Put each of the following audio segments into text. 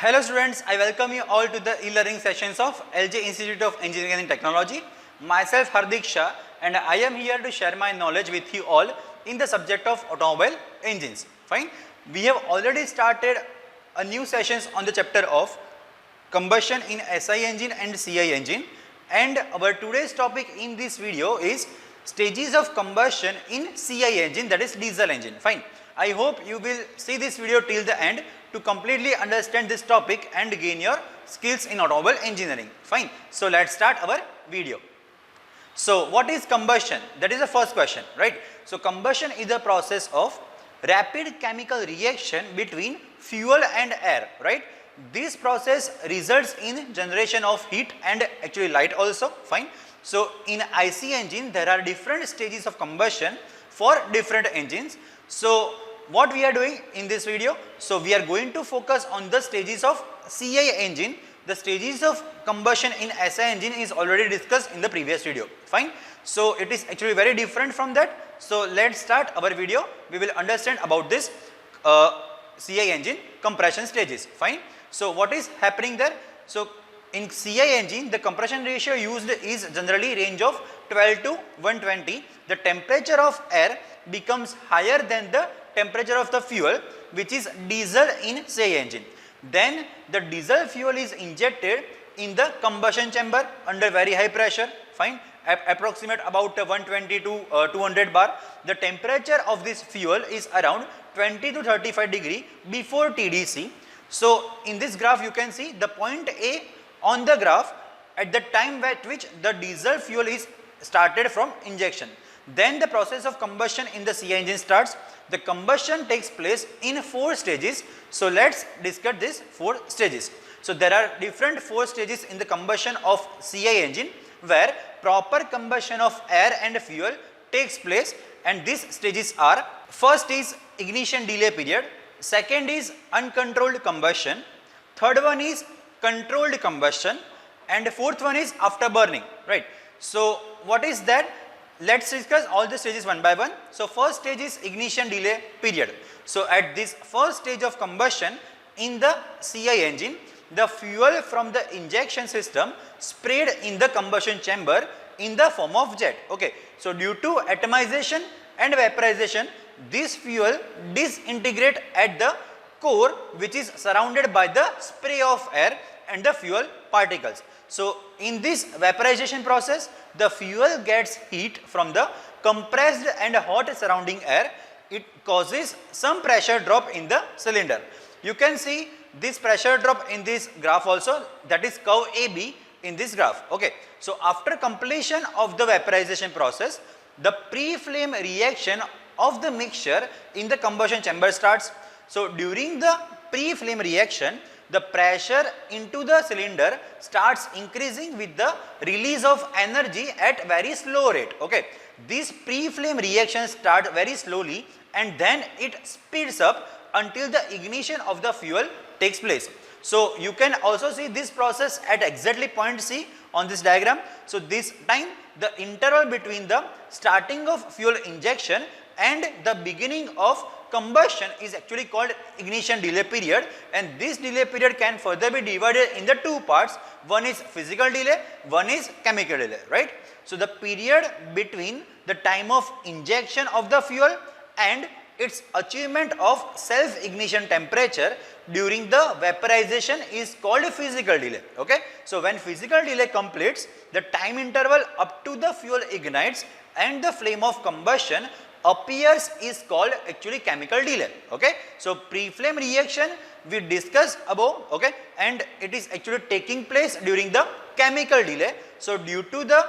Hello students, I welcome you all to the e-learning sessions of LJ Institute of Engineering and Technology. Myself Hardik Shah and I am here to share my knowledge with you all in the subject of automobile engines. Fine. We have already started a new sessions on the chapter of combustion in SI engine and CI engine, and our today's topic in this video is stages of combustion in CI engine, that is diesel engine. Fine. I hope you will see this video till the end to completely understand this topic and gain your skills in automobile engineering. Fine. So let's start our video. So what is combustion? That is the first question, right? So combustion is the process of rapid chemical reaction between fuel and air, right? This process results in generation of heat and actually light also. Fine. So in IC engine there are different stages of combustion for different engines. So what we are doing in this video? So we are going to focus on the stages of CI engine. The stages of combustion in SI engine is already discussed in the previous video. Fine. So it is actually very different from that. So let's start our video. We will understand about this CI engine compression stages. Fine. So what is happening there? So in CI engine the compression ratio used is generally range of 12 to 120. The temperature of air becomes higher than the temperature of the fuel, which is diesel in CI engine. Then the diesel fuel is injected in the combustion chamber under very high pressure. Fine. Approximate about 120 to 200 bar. The temperature of this fuel is around 20 to 35 degree before TDC. So in this graph you can see the point A on the graph at the time at which the diesel fuel is started from injection. Then the process of combustion in the CI engine starts. The combustion takes place in 4 stages. So let's discuss these 4 stages. So there are different 4 stages in the combustion of CI engine where proper combustion of air and fuel takes place, and these stages are: first is ignition delay period, second is uncontrolled combustion, third one is controlled combustion, and fourth one is after burning, right? So what is that? Let's discuss all the stages one by one. So first stage is ignition delay period. So at this first stage of combustion in the CI engine, the fuel from the injection system sprayed in the combustion chamber in the form of jet. Okay. So due to atomization and vaporization, this fuel disintegrate at the core, which is surrounded by the spray of air and the fuel particles. So in this vaporization process, the fuel gets heat from the compressed and hot surrounding air. It causes some pressure drop in the cylinder. You can see this pressure drop in this graph also, that is curve AB in this graph. Okay. So after completion of the vaporization process, the pre-flame reaction of the mixture in the combustion chamber starts. So during the pre-flame reaction, the pressure into the cylinder starts increasing with the release of energy at very slow rate. Okay. These pre-flame reactions start very slowly and then it speeds up until the ignition of the fuel takes place. So you can also see this process at exactly point C on this diagram. So this time the interval between the starting of fuel injection and the beginning of combustion is actually called ignition delay period, and this delay period can further be divided in the 2 parts. One is physical delay, one is chemical delay, right? So the period between the time of injection of the fuel and its achievement of self ignition temperature during the vaporization is called physical delay. Okay. So when physical delay completes, the time interval up to the fuel ignites and the flame of combustion appears is called actually chemical delay. Okay. So pre-flame reaction we discussed above, okay, and it is actually taking place during the chemical delay. So due to the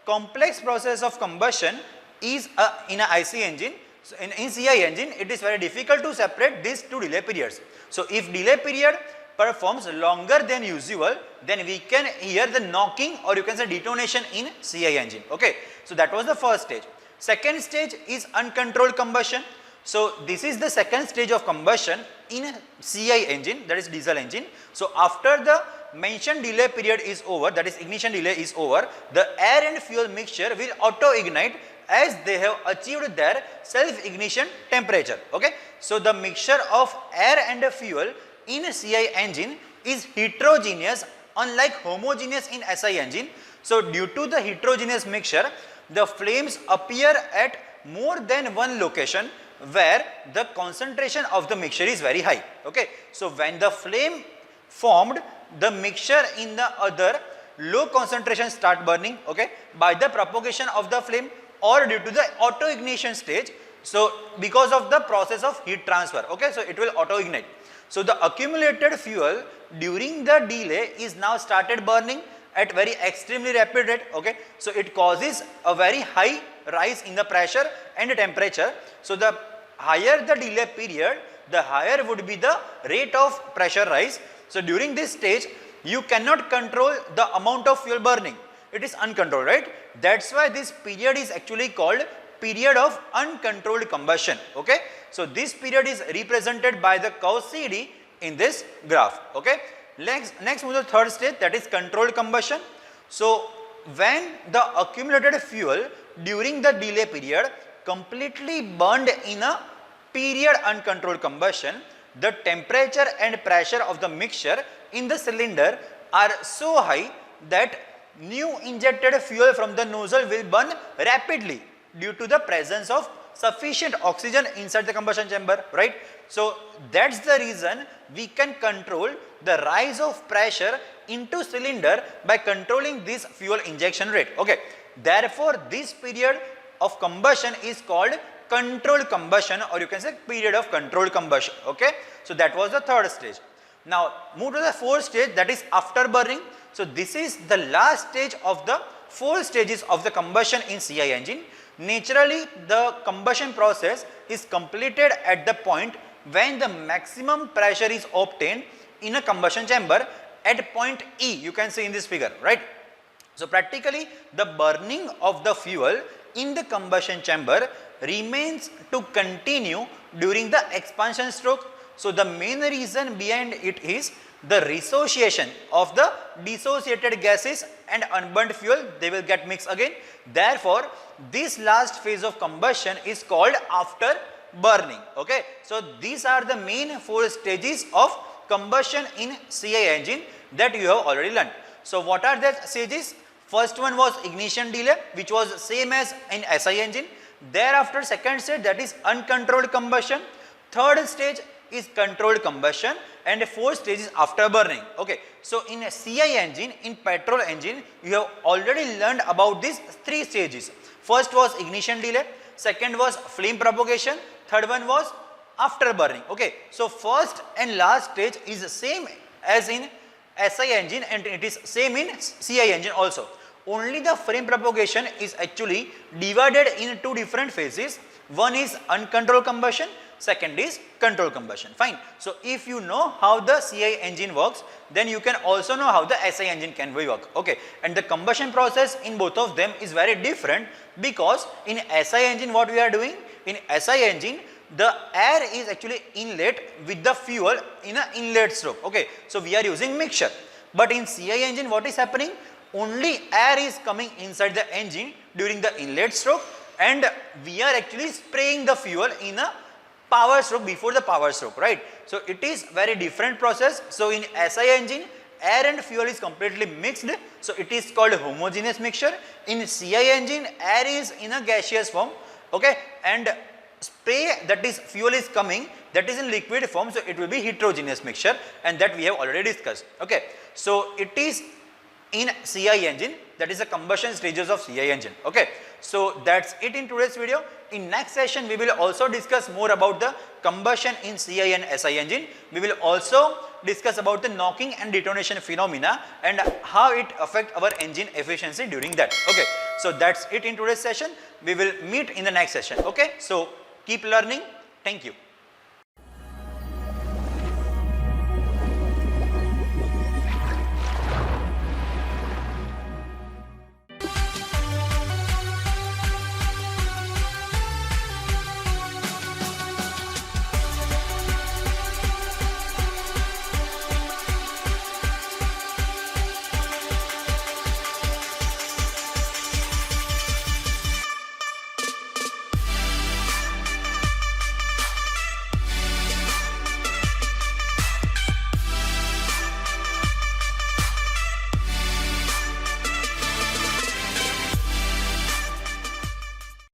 complex process of combustion is in a IC engine, so in CI engine it is very difficult to separate these 2 delay periods. So if delay period performs longer than usual, then we can hear the knocking or you can say detonation in CI engine. Okay. So that was the first stage. Second stage is uncontrolled combustion. So this is the second stage of combustion in CI engine, that is diesel engine. So after the mentioned delay period is over, that is ignition delay is over, the air and fuel mixture will auto ignite as they have achieved their self ignition temperature. Okay. So the mixture of air and fuel in CI engine is heterogeneous unlike homogeneous in SI engine. So due to the heterogeneous mixture, the flames appear at more than one location where the concentration of the mixture is very high. Okay, so when the flame formed, the mixture in the other low concentration start burning, okay, by the propagation of the flame or due to the auto ignition stage. So because of the process of heat transfer, okay, so it will auto ignite. So the accumulated fuel during the delay is now started burning at very extremely rapid rate, okay. So it causes a very high rise in the pressure and the temperature. So the higher the delay period, the higher would be the rate of pressure rise. So during this stage, you cannot control the amount of fuel burning. It is uncontrolled, right? That's why this period is actually called period of uncontrolled combustion, okay. So this period is represented by the curve CD in this graph, okay. Next move to the third stage, that is controlled combustion. So when the accumulated fuel during the delay period completely burned in a period uncontrolled combustion, the temperature and pressure of the mixture in the cylinder are so high that new injected fuel from the nozzle will burn rapidly due to the presence of sufficient oxygen inside the combustion chamber, right? So that's the reason we can control the rise of pressure into cylinder by controlling this fuel injection rate, okay. Therefore this period of combustion is called controlled combustion, or you can say period of controlled combustion, okay. So that was the third stage. Now move to the fourth stage, that is afterburning. So this is the last stage of the 4 stages of the combustion in CI engine. Naturally the combustion process is completed at the point when the maximum pressure is obtained in a combustion chamber at point E, you can see in this figure, right. So practically the burning of the fuel in the combustion chamber remains to continue during the expansion stroke. So the main reason behind it is the dissociation of the dissociated gases and unburned fuel, they will get mixed again. Therefore this last phase of combustion is called after burning, okay. So these are the main 4 stages of combustion in CI engine that you have already learned. So what are the stages? First one was ignition delay, which was same as in SI engine. Thereafter second stage, that is uncontrolled combustion. Third stage is controlled combustion, and fourth stage is afterburning, okay. So in a CI engine, in petrol engine, you have already learned about these 3 stages. First was ignition delay, second was flame propagation, third one was afterburning, okay. So first and last stage is the same as in SI engine and it is same in CI engine also. Only the flame propagation is actually divided in 2 different phases. One is uncontrolled combustion, second is controlled combustion, fine. So if you know how the CI engine works, then you can also know how the SI engine can work, okay. And the combustion process in both of them is very different, because in SI engine what we are doing, in SI engine the air is actually inlet with the fuel in an inlet stroke, okay. So we are using mixture, but in CI engine what is happening, only air is coming inside the engine during the inlet stroke, and we are actually spraying the fuel in a power stroke before the power stroke, right. So it is very different process. So in SI engine, air and fuel is completely mixed, so it is called homogeneous mixture. In CI engine, air is in a gaseous form, okay, and spray, that is fuel is coming, that is in liquid form, so it will be heterogeneous mixture, and that we have already discussed, okay. So it is in CI engine, that is the combustion stages of CI engine, okay. So that's it in today's video. In next session we will also discuss more about the combustion in CI and SI engine. We will also discuss about the knocking and detonation phenomena and how it affects our engine efficiency during that, okay. So that's it in today's session. We will meet in the next session, okay. So keep learning. Thank you.